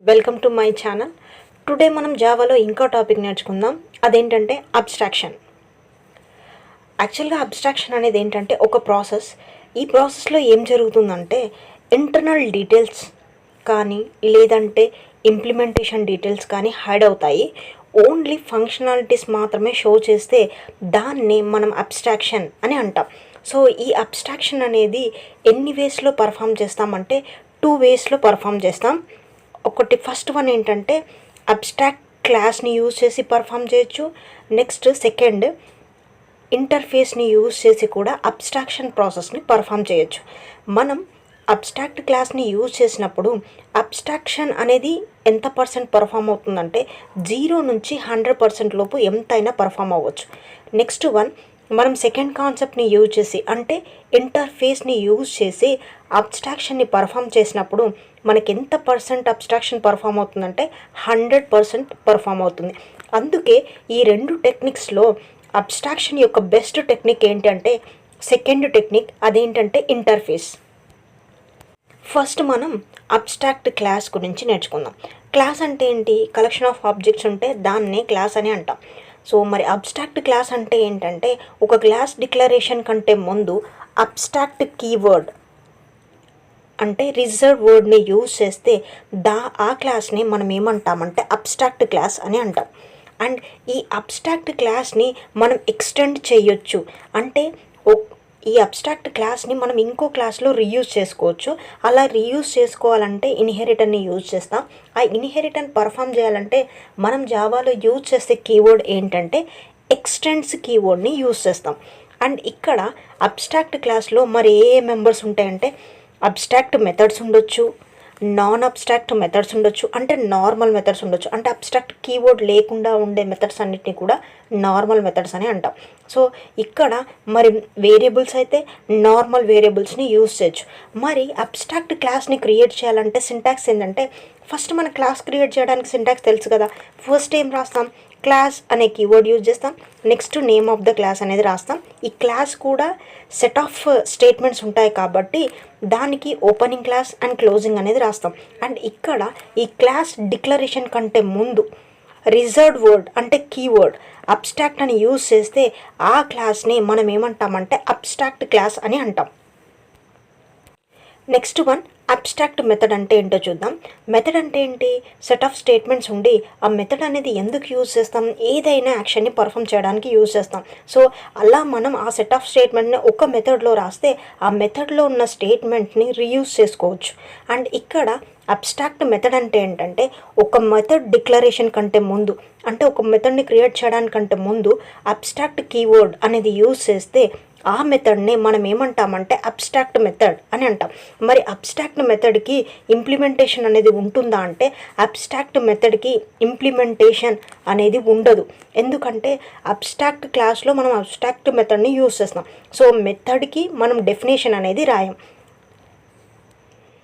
Welcome to my channel. Today మనం జావాలో ఇంకో topic నేర్చుకుందాం. అదేంటంటే అబ్స్ట్రాక్షన్. యాక్చువల్గా అబ్స్ట్రాక్షన్ అనేది ఏంటంటే ఒక ప్రాసెస్. ఈ ప్రాసెస్లో ఏం జరుగుతుందంటే ఇంటర్నల్ డీటెయిల్స్ కానీ లేదంటే ఇంప్లిమెంటేషన్ డీటెయిల్స్ కానీ హైడ్ అవుతాయి. ఓన్లీ ఫంక్షనాలిటీస్ మాత్రమే షో చేస్తే దాన్ని మనం అబ్స్ట్రాక్షన్ అని అంటాం. సో ఈ అబ్స్ట్రాక్షన్ అనేది ఎన్ని వేస్లో పర్ఫామ్ చేస్తామంటే 2 వేస్లో పర్ఫామ్ చేస్తాం. ఒకటి ఫస్ట్ వన్ ఏంటంటే అబ్స్ట్రాక్ట్ క్లాస్ని యూజ్ చేసి పర్ఫామ్ చేయొచ్చు. నెక్స్ట్ సెకండ్ ఇంటర్ఫేస్ని యూజ్ చేసి కూడా అబ్స్ట్రాక్షన్ ప్రాసెస్ని పర్ఫామ్ చేయొచ్చు. మనం అబ్స్ట్రాక్ట్ క్లాస్ని యూజ్ చేసినప్పుడు అబ్స్ట్రాక్షన్ అనేది ఎంత పర్సెంట్ పర్ఫామ్ అవుతుందంటే 0 నుంచి 100% లోపు ఎంతైనా పర్ఫామ్ అవ్వచ్చు. నెక్స్ట్ వన్ మనం సెకండ్ కాన్సెప్ట్ని యూజ్ చేసి అంటే ఇంటర్ఫేస్ని యూజ్ చేసి అబ్స్ట్రాక్షన్ని పర్ఫామ్ చేసినప్పుడు మనకి ఎంత పర్సెంట్ అబ్స్ట్రాక్షన్ పర్ఫామ్ అవుతుందంటే 100% పర్ఫామ్ అవుతుంది. అందుకే ఈ 2 టెక్నిక్స్లో అబ్స్ట్రాక్షన్ యొక్క బెస్ట్ టెక్నిక్ ఏంటంటే సెకండ్ టెక్నిక్, అదేంటంటే ఇంటర్ఫేస్. ఫస్ట్ మనం అబ్స్ట్రాక్ట్ క్లాస్ గురించి నేర్చుకుందాం. క్లాస్ అంటే ఏంటి? కలెక్షన్ ఆఫ్ ఆబ్జెక్ట్స్ ఉంటే దాన్నే క్లాస్ అని అంటాం. సో మరి అబ్స్ట్రాక్ట్ క్లాస్ అంటే ఏంటంటే ఒక క్లాస్ డిక్లరేషన్ కంటే ముందు అబ్స్ట్రాక్ట్ కీవర్డ్ అంటే రిజర్వ్ వర్డ్ని యూజ్ చేస్తే ఆ క్లాస్ని మనం ఏమంటామంటే అబ్స్ట్రాక్ట్ క్లాస్ అని అంటాం. అండ్ ఈ అబ్స్ట్రాక్ట్ క్లాస్ని మనం ఎక్స్టెండ్ చేయొచ్చు. అంటే ఈ అబ్స్ట్రాక్ట్ క్లాస్ని మనం ఇంకో క్లాస్లో రీయూజ్ చేసుకోవచ్చు. అలా రీయూజ్ చేసుకోవాలంటే ఇన్హెరిటర్ని యూజ్ చేస్తాం. ఆ ఇన్హెరిటర్ పర్ఫామ్ చేయాలంటే మనం జావాలో యూజ్ చేసే కీవర్డ్ ఏంటంటే ఎక్స్టెండ్స్ కీవర్డ్ని యూజ్ చేస్తాం. అండ్ ఇక్కడ అబ్స్ట్రాక్ట్ క్లాస్లో మరి ఏ మెంబర్స్ ఉంటాయంటే అబ్స్ట్రాక్ట్ మెథడ్స్ ఉండొచ్చు, నాన్ అబ్స్ట్రాక్ట్ మెథడ్స్ ఉండొచ్చు, అంటే నార్మల్ మెథడ్స్ ఉండొచ్చు. అంటే అబ్స్ట్రాక్ట్ కీవర్డ్ లేకుండా ఉండే మెథడ్స్ అన్నిటిని కూడా నార్మల్ మెథడ్స్ అని అంటాం. సో ఇక్కడ మరి వేరియబుల్స్ అయితే నార్మల్ వేరియబుల్స్ని యూజ్ చేయొచ్చు. మరి అబ్స్ట్రాక్ట్ క్లాస్ని క్రియేట్ చేయాలంటే సింటాక్స్ ఏంటంటే ఫస్ట్ మన క్లాస్ క్రియేట్ చేయడానికి సింటాక్స్ తెలుసు కదా. ఫస్ట్ ఏం రాస్తాం? క్లాస్ అనే కీవర్డ్ యూజ్ చేస్తాం. Next name of the class అనేది రాస్తాం. ఈ క్లాస్ కూడా సెట్ ఆఫ్ స్టేట్మెంట్స్ ఉంటాయి కాబట్టి దానికి ఓపెనింగ్ క్లాస్ అండ్ క్లోజింగ్ అనేది రాస్తాం. అండ్ ఇక్కడ ఈ క్లాస్ డిక్లరేషన్ కంటే ముందు రిజర్వ్డ్ వర్డ్ అంటే కీవర్డ్ అబ్స్ట్రాక్ట్ అని యూజ్ చేస్తే ఆ క్లాస్ని మనం ఏమంటామంటే అబ్స్ట్రాక్ట్ క్లాస్ అని అంటాం. నెక్స్ట్ వన్ అబ్స్ట్రాక్ట్ మెథడ్ అంటే ఏంటో చూద్దాం. మెథడ్ అంటే ఏంటి? సెట్ ఆఫ్ స్టేట్మెంట్స్ ఉండి ఆ మెథడ్ అనేది ఎందుకు యూజ్ చేస్తాం? ఏదైనా యాక్షన్ని పర్ఫామ్ చేయడానికి యూజ్ చేస్తాం. సో అలా మనం ఆ సెట్ ఆఫ్ స్టేట్మెంట్ని ఒక మెథడ్లో రాస్తే ఆ మెథడ్లో ఉన్న స్టేట్మెంట్ని రీయూజ్ చేసుకోవచ్చు. అండ్ ఇక్కడ అబ్స్ట్రాక్ట్ మెథడ్ అంటే ఏంటంటే ఒక మెథడ్ డిక్లరేషన్ కంటే ముందు అంటే ఒక మెథడ్ని క్రియేట్ చేయడానికంటే ముందు అబ్స్ట్రాక్ట్ కీవర్డ్ అనేది యూజ్ చేస్తే ఆ మెథడ్ని మనం ఏమంటామంటే అబ్స్ట్రాక్ట్ మెథడ్ అని అంటాం. మరి అబ్స్ట్రాక్ట్ మెథడ్కి ఇంప్లిమెంటేషన్ అనేది ఉంటుందా అంటే అబ్స్ట్రాక్ట్ మెథడ్కి ఇంప్లిమెంటేషన్ అనేది ఉండదు. ఎందుకంటే అబ్స్ట్రాక్ట్ క్లాస్లో మనం అబ్స్ట్రాక్ట్ మెథడ్ని యూజ్ చేస్తాం. సో మెథడ్కి మనం డెఫినేషన్ అనేది రాయం.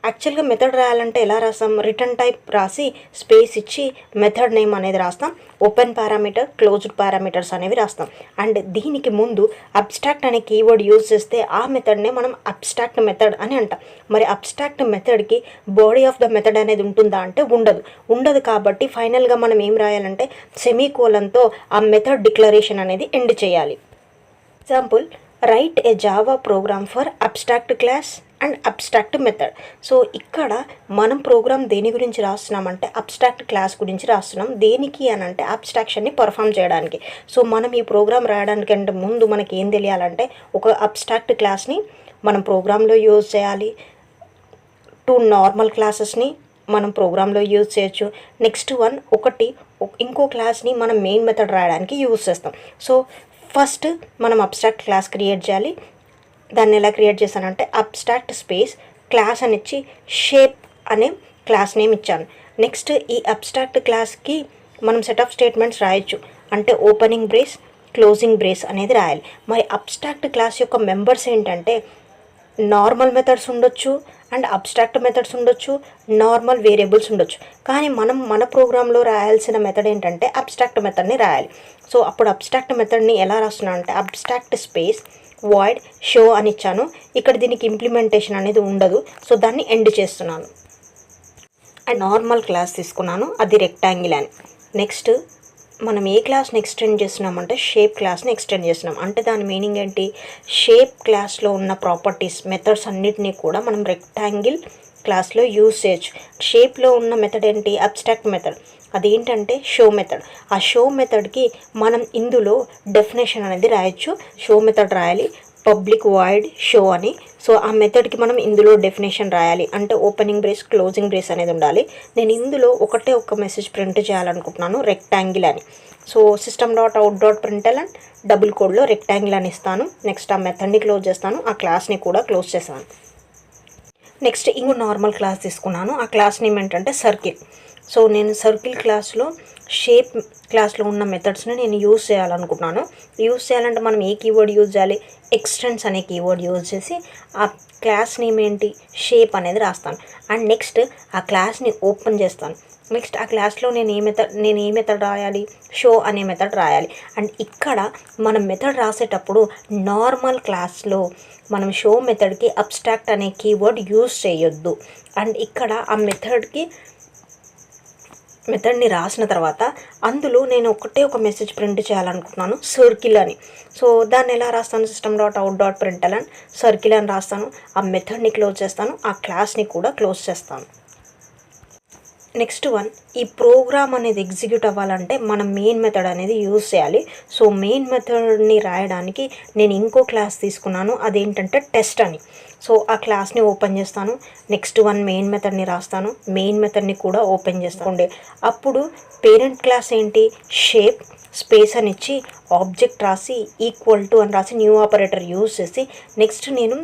యాక్చువల్గా మెథడ్ రాయాలంటే ఎలా రాస్తాం? రిటర్న్ టైప్ రాసి స్పేస్ ఇచ్చి మెథడ్ నేమ్ అనేది రాస్తాం. ఓపెన్ పారామీటర్, క్లోజ్డ్ పారామీటర్స్ అనేవి రాస్తాం. అండ్ దీనికి ముందు అబ్స్ట్రాక్ట్ అనే కీవర్డ్ యూజ్ చేస్తే ఆ మెథడ్నే మనం అబ్స్ట్రాక్ట్ మెథడ్ అని అంటాం. మరి అబ్స్ట్రాక్ట్ మెథడ్కి బాడీ ఆఫ్ ద మెథడ్ అనేది ఉంటుందా అంటే ఉండదు. కాబట్టి ఫైనల్గా మనం ఏం రాయాలంటే సెమీకోలన్తో ఆ మెథడ్ డిక్లరేషన్ అనేది ఎండ్ చేయాలి. Example, right A Java programme for abstract class and abstract method. So ఇక్కడ మనం ప్రోగ్రామ్ దేని గురించి రాస్తున్నామంటే అబ్స్ట్రాక్ట్ క్లాస్ గురించి రాస్తున్నాం. దేనికి అని అంటే అబ్స్ట్రాక్షన్ని పర్ఫామ్ చేయడానికి. సో మనం ఈ ప్రోగ్రామ్ రాయడానికంటే ముందు మనకి ఏం తెలియాలంటే ఒక అబ్స్ట్రాక్ట్ క్లాస్ని మనం ప్రోగ్రాంలో యూజ్ చేయాలి. 2 నార్మల్ క్లాసెస్ని మనం ప్రోగ్రాంలో యూజ్ చేయొచ్చు. నెక్స్ట్ వన్ ఇంకో క్లాస్ని మనం మెయిన్ మెథడ్ రాయడానికి యూజ్ చేస్తాం. సో ఫస్ట్ మనం అబ్స్ట్రాక్ట్ క్లాస్ క్రియేట్ చేయాలి. దాన్ని ఎలా క్రియేట్ చేశానంటే అబ్స్ట్రాక్ట్ స్పేస్ క్లాస్ అని ఇచ్చి షేప్ అనే క్లాస్ నేమ్ ఇచ్చాను. నెక్స్ట్ ఈ అబ్స్ట్రాక్ట్ క్లాస్కి మనం సెట్ ఆఫ్ స్టేట్మెంట్స్ రాయొచ్చు. అంటే ఓపెనింగ్ బ్రేస్, క్లోజింగ్ బ్రేస్ అనేది రాయాలి. మరి అబ్స్ట్రాక్ట్ క్లాస్ యొక్క మెంబర్స్ ఏంటంటే నార్మల్ మెథడ్స్ ఉండొచ్చు అండ్ అబ్స్ట్రాక్ట్ మెథడ్స్ ఉండొచ్చు, నార్మల్ వేరియబుల్స్ ఉండొచ్చు. కానీ మనం మన ప్రోగ్రాంలో రాయాల్సిన మెథడ్ ఏంటంటే అబ్స్ట్రాక్ట్ మెథడ్ని రాయాలి. సో అప్పుడు అబ్స్ట్రాక్ట్ మెథడ్ని ఎలా రాస్తున్నాను అంటే అబ్స్ట్రాక్ట్ స్పేస్ వాయిడ్ షో అని ఇచ్చాను. ఇక్కడ దీనికి ఇంప్లిమెంటేషన్ అనేది ఉండదు. సో దాన్ని ఎండ్ చేస్తున్నాను. అండ్ నార్మల్ క్లాస్ తీసుకున్నాను, అది రెక్టాంగిల్ అని. నెక్స్ట్ మనం ఏ క్లాస్ని ఎక్స్టెండ్ చేస్తున్నామంటే షేప్ క్లాస్ని ఎక్స్టెండ్ చేస్తున్నాం. అంటే దాని మీనింగ్ ఏంటి, షేప్ క్లాస్లో ఉన్న ప్రాపర్టీస్ మెథడ్స్ అన్నిటినీ కూడా మనం రెక్టాంగిల్ క్లాస్లో యూజ్ చేయొచ్చు. షేప్లో ఉన్న మెథడ్ ఏంటి, అబ్స్ట్రాక్ట్ మెథడ్, అదేంటంటే షో మెథడ్. ఆ షో మెథడ్కి మనం ఇందులో డెఫినేషన్ అనేది రాయొచ్చు. షో మెథడ్ రాయాలి, పబ్లిక్ వాయిడ్ షో అని. సో ఆ మెథడ్కి మనం ఇందులో డెఫినేషన్ రాయాలి, అంటే ఓపెనింగ్ బ్రేస్ క్లోజింగ్ బ్రేస్ అనేది ఉండాలి. నేను ఇందులో ఒక మెసేజ్ ప్రింట్ చేయాలనుకుంటున్నాను, రెక్టాంగిల్ అని. సో system.out.println అండ్ డబుల్ కోడ్లో రెక్టాంగిల్ అని ఇస్తాను. నెక్స్ట్ ఆ మెథడ్ని క్లోజ్ చేస్తాను, ఆ క్లాస్ని కూడా క్లోజ్ చేస్తాను. నెక్స్ట్ ఇంకో నార్మల్ క్లాస్ తీసుకున్నాను, ఆ క్లాస్ నేమ్ ఏంటంటే సర్కిల్. సో నేను సర్కిల్ క్లాస్లో షేప్ క్లాస్లో ఉన్న మెథడ్స్ని నేను యూజ్ చేయాలనుకుంటున్నాను. యూజ్ చేయాలంటే మనం ఏ కీవర్డ్ యూజ్ చేయాలి, ఎక్స్టెండ్స్ అనే కీవర్డ్ యూజ్ చేసి ఆ క్లాస్ నేమ్ ఏంటి, షేప్ అనేది రాస్తాను. అండ్ నెక్స్ట్ ఆ క్లాస్ని ఓపెన్ చేస్తాను. నెక్స్ట్ ఆ క్లాస్లో నేను ఏ మెథడ్ రాయాలి, షో అనే మెథడ్ రాయాలి. అండ్ ఇక్కడ మనం మెథడ్ రాసేటప్పుడు నార్మల్ క్లాస్లో మనం షో మెథడ్కి అబ్స్ట్రాక్ట్ అనే కీవర్డ్ యూజ్ చేయొద్దు. అండ్ ఇక్కడ ఆ మెథడ్ని రాసిన తర్వాత అందులో నేను ఒక మెసేజ్ ప్రింట్ చేయాలనుకుంటున్నాను, సర్కిల్ అని. సో దాన్ని ఎలా రాస్తాను, system.out.println సర్కిల్ అని రాస్తాను. ఆ మెథడ్ని క్లోజ్ చేస్తాను, ఆ క్లాస్ని కూడా క్లోజ్ చేస్తాను. నెక్స్ట్ వన్, ఈ ప్రోగ్రామ్ అనేది ఎగ్జిక్యూట్ అవ్వాలంటే మనం మెయిన్ మెథడ్ అనేది యూజ్ చేయాలి. సో మెయిన్ మెథడ్ని రాయడానికి నేను ఇంకో క్లాస్ తీసుకున్నాను, అదేంటంటే టెస్ట్ అని. సో ఆ క్లాస్ని ఓపెన్ చేస్తాను. నెక్స్ట్ వన్ మెయిన్ మెథడ్ని రాస్తాను, మెయిన్ మెథడ్ని కూడా ఓపెన్ చేస్తాను. అప్పుడు పేరెంట్ క్లాస్ ఏంటి, షేప్ స్పేస్ అని ఇచ్చి ఆబ్జెక్ట్ రాసి ఈక్వల్ టు అని రాసి న్యూ ఆపరేటర్ యూజ్ చేసి నెక్స్ట్ నేను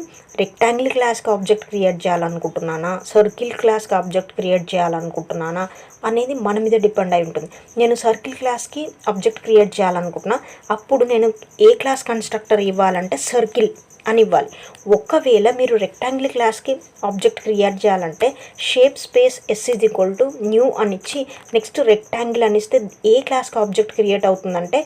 రెక్టాంగిల్ క్లాస్కి ఆబ్జెక్ట్ క్రియేట్ చేయాలనుకుంటున్నానా, సర్కిల్ క్లాస్కి ఆబ్జెక్ట్ క్రియేట్ చేయాలనుకుంటున్నానా అనేది మన మీద డిపెండ్ అయి ఉంటుంది. నేను సర్కిల్ క్లాస్కి ఆబ్జెక్ట్ క్రియేట్ చేయాలనుకుంటున్నా, అప్పుడు నేను ఏ క్లాస్ కన్స్ట్రక్టర్ ఇవ్వాలంటే సర్కిల్ అని ఇవ్వాలి. ఒకవేళ మీరు రెక్టాంగిల్ క్లాస్కి ఆబ్జెక్ట్ క్రియేట్ చేయాలంటే షేప్ స్పేస్ s=న్యూ అని ఇచ్చి నెక్స్ట్ రెక్టాంగిల్ అని ఇస్తే ఏ క్లాస్కి ఆబ్జెక్ట్ క్రియేట్ అవుతుందంటే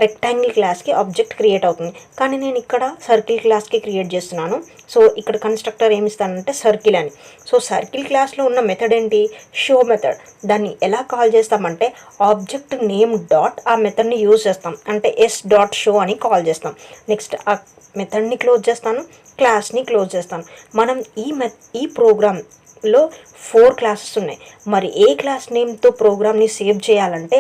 రెక్టాంగిల్ క్లాస్కి ఆబ్జెక్ట్ క్రియేట్ అవుతుంది. కానీ నేను ఇక్కడ సర్కిల్ క్లాస్కి క్రియేట్ చేస్తున్నాను. సో ఇక్కడ కన్స్ట్రక్టర్ ఏమి ఇస్తానంటే సర్కిల్ అని. సో సర్కిల్ క్లాస్లో ఉన్న మెథడ్ ఏంటి, షో మెథడ్. దాన్ని ఎలా కాల్ చేస్తామంటే ఆబ్జెక్ట్ నేమ్ డాట్ ఆ మెథడ్ని యూజ్ చేస్తాం, అంటే s.show అని కాల్ చేస్తాం. నెక్స్ట్ ఆ మెథడ్ని క్లోజ్ చేస్తాను, క్లాస్ని క్లోజ్ చేస్తాను. మనం ఈ ప్రోగ్రామ్లో 4 క్లాసెస్ ఉన్నాయి. మరి ఏ క్లాస్ నేమ్తో ప్రోగ్రామ్ని సేవ్ చేయాలంటే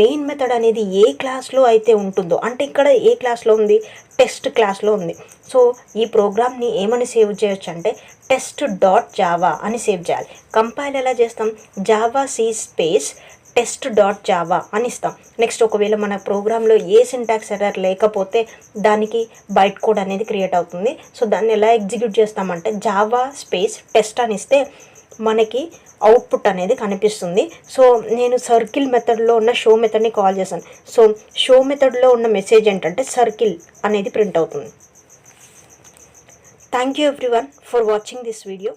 మెయిన్ మెథడ్ అనేది ఏ క్లాస్లో అయితే ఉంటుందో, అంటే ఇక్కడ ఏ క్లాస్లో ఉంది, టెస్ట్ క్లాస్లో ఉంది. సో ఈ ప్రోగ్రామ్ని ఏమని సేవ్ చేయొచ్చు అంటే test.java అని సేవ్ చేయాలి. కంపైల్ ఎలా చేస్తాం, జావా సి స్పేస్ test.java అని ఇస్తాం. నెక్స్ట్ ఒకవేళ మన ప్రోగ్రాంలో ఏ సింటాక్స్ ఎర్రర్ లేకపోతే దానికి బైట్ కోడ్ అనేది క్రియేట్ అవుతుంది. సో దాన్ని ఎలా ఎగ్జిక్యూట్ చేస్తామంటే జావా స్పేస్ టెస్ట్ అని ఇస్తే మనకి అవుట్పుట్ అనేది కనిపిస్తుంది. సో నేను సర్కిల్ మెథడ్లో ఉన్న షో మెథడ్ని కాల్ చేశాను. సో షో మెథడ్లో ఉన్న మెసేజ్ ఏంటంటే సర్కిల్ అనేది ప్రింట్ అవుతుంది. Thank you everyone for watching this video.